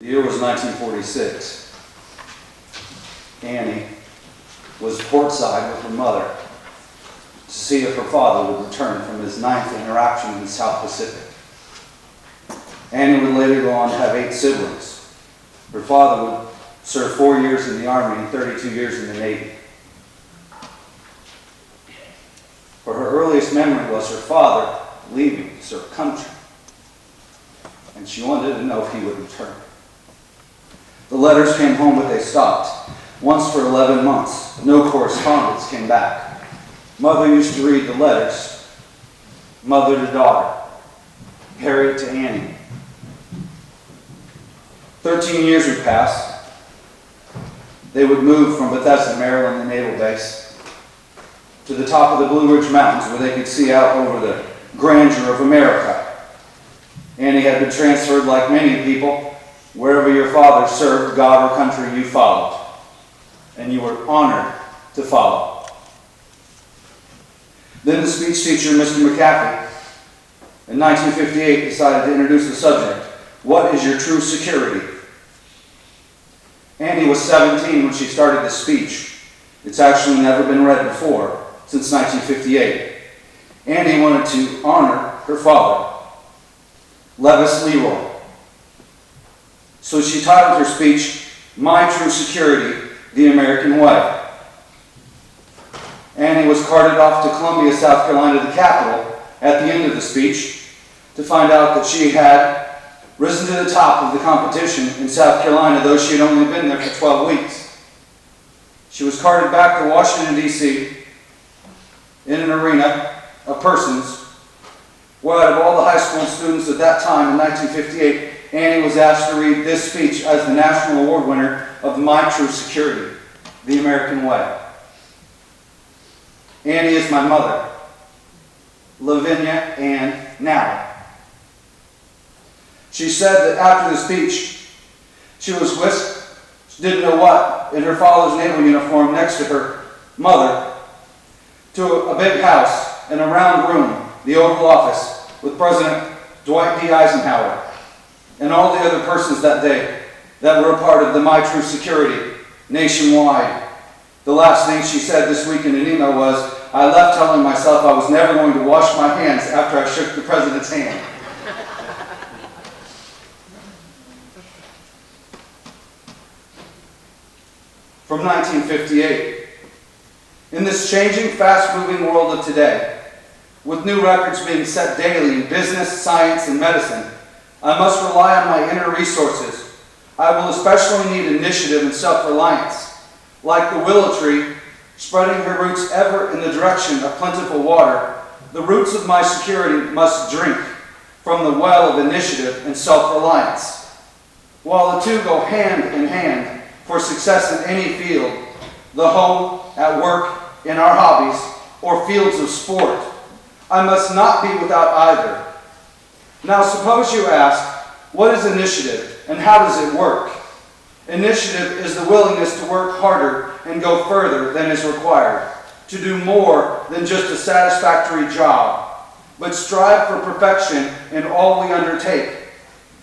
The year was 1946. Annie was portside with her mother to see if her father would return from his 9th interaction in the South Pacific. Annie would later go on to have 8 siblings. Her father would serve 4 years in the Army and 32 years in the Navy. For her earliest memory was her father leaving to serve country, and she wanted to know if he would return. The letters came home, but they stopped. Once for 11 months, no correspondence came back. Mother used to read the letters, mother to daughter, Harriet to Annie. 13 years would pass. They would move from Bethesda, Maryland, the naval base, to the top of the Blue Ridge Mountains where they could see out over the grandeur of America. Annie had been transferred like many people. Wherever your father served, God or country, you followed. And you were honored to follow. Then the speech teacher, Mr. McAfee, in 1958 decided to introduce the subject, what is your true security? Annie was 17 when she started this speech. It's actually never been read before since 1958. Annie wanted to honor her father, Levis Leroy. So she titled her speech, My True Security, the American Way. Annie was carted off to Columbia, South Carolina, the capital, at the end of the speech, to find out that she had risen to the top of the competition in South Carolina, though she had only been there for 12 weeks. She was carted back to Washington, D.C., in an arena of persons, where out of all the high school students at that time in 1958, Annie was asked to read this speech as the National Award winner of My True Security, the American Way. Annie is my mother, Lavinia Ann Nally. She said that after the speech, she was whisked, she didn't know what, in her father's naval uniform next to her mother, to a big house in a round room, the Oval Office, with President Dwight D. Eisenhower and all the other persons that day that were a part of the My True Security nationwide. The last thing she said this week in an email was, I left telling myself I was never going to wash my hands after I shook the president's hand. From 1958, in this changing, fast-moving world of today, with new records being set daily in business, science, and medicine, I must rely on my inner resources. I will especially need initiative and self-reliance. Like the willow tree, spreading her roots ever in the direction of plentiful water, the roots of my security must drink from the well of initiative and self-reliance. While the two go hand in hand for success in any field, the home, at work, in our hobbies, or fields of sport, I must not be without either. Now suppose you ask, what is initiative and how does it work? Initiative is the willingness to work harder and go further than is required, to do more than just a satisfactory job, but strive for perfection in all we undertake.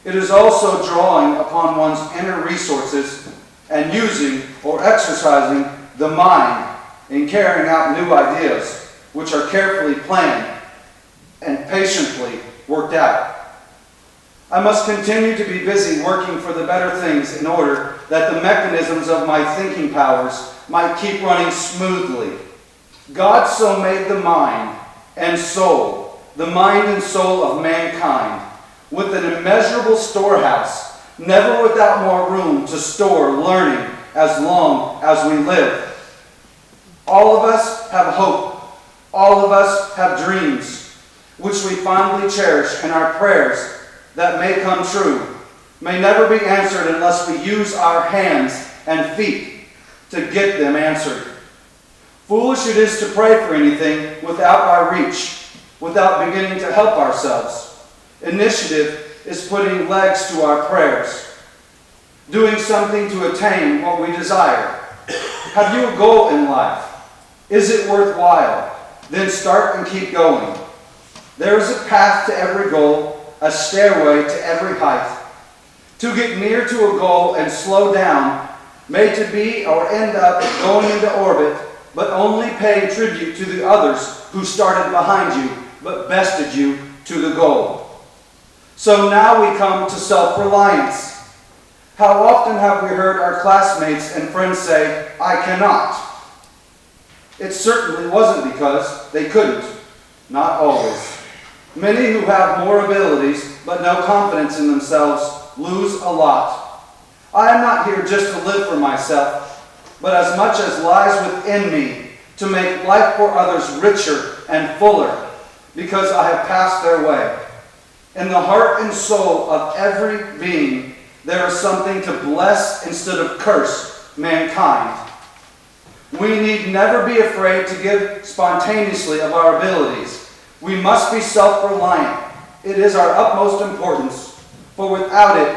It is also drawing upon one's inner resources and using or exercising the mind in carrying out new ideas, which are carefully planned and patiently worked out. I must continue to be busy working for the better things in order that the mechanisms of my thinking powers might keep running smoothly. God so made the mind and soul, the mind and soul of mankind, with an immeasurable storehouse, never without more room to store learning as long as we live. All of us have hope. All of us have dreams, which we fondly cherish in our prayers that may come true, may never be answered unless we use our hands and feet to get them answered. Foolish it is to pray for anything without our reach, without beginning to help ourselves. Initiative is putting legs to our prayers, doing something to attain what we desire. Have you a goal in life? Is it worthwhile? Then start and keep going. There is a path to every goal, a stairway to every height. To get near to a goal and slow down, made to be or end up going into orbit, but only pay tribute to the others who started behind you, but bested you to the goal. So now we come to self-reliance. How often have we heard our classmates and friends say, "I cannot"? It certainly wasn't because they couldn't. Not always. Many who have more abilities but no confidence in themselves lose a lot. I am not here just to live for myself, but as much as lies within me to make life for others richer and fuller, because I have passed their way. In the heart and soul of every being, there is something to bless instead of curse mankind. We need never be afraid to give spontaneously of our abilities. We must be self-reliant. It is our utmost importance, for without it,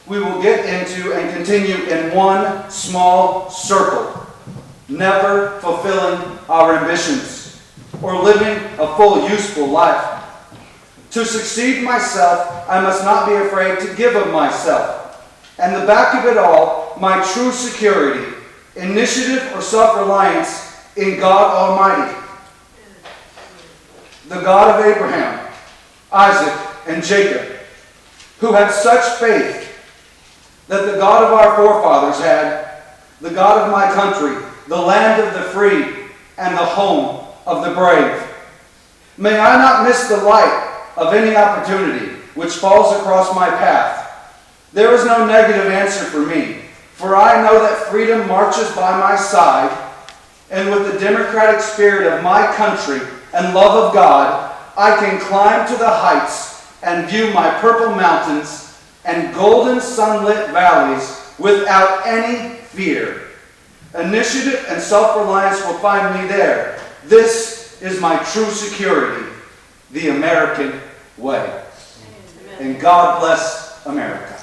we will get into and continue in one small circle, never fulfilling our ambitions or living a full, useful life. To succeed myself, I must not be afraid to give of myself. And the back of it all, my true security, initiative or self-reliance in God Almighty, the God of Abraham, Isaac, and Jacob, who had such faith that the God of our forefathers had, the God of my country, the land of the free, and the home of the brave. May I not miss the light of any opportunity which falls across my path. There is no negative answer for me, for I know that freedom marches by my side, and with the democratic spirit of my country and love of God, I can climb to the heights and view my purple mountains and golden sunlit valleys without any fear. Initiative and self-reliance will find me there. This is my true security, the American way. And God bless America.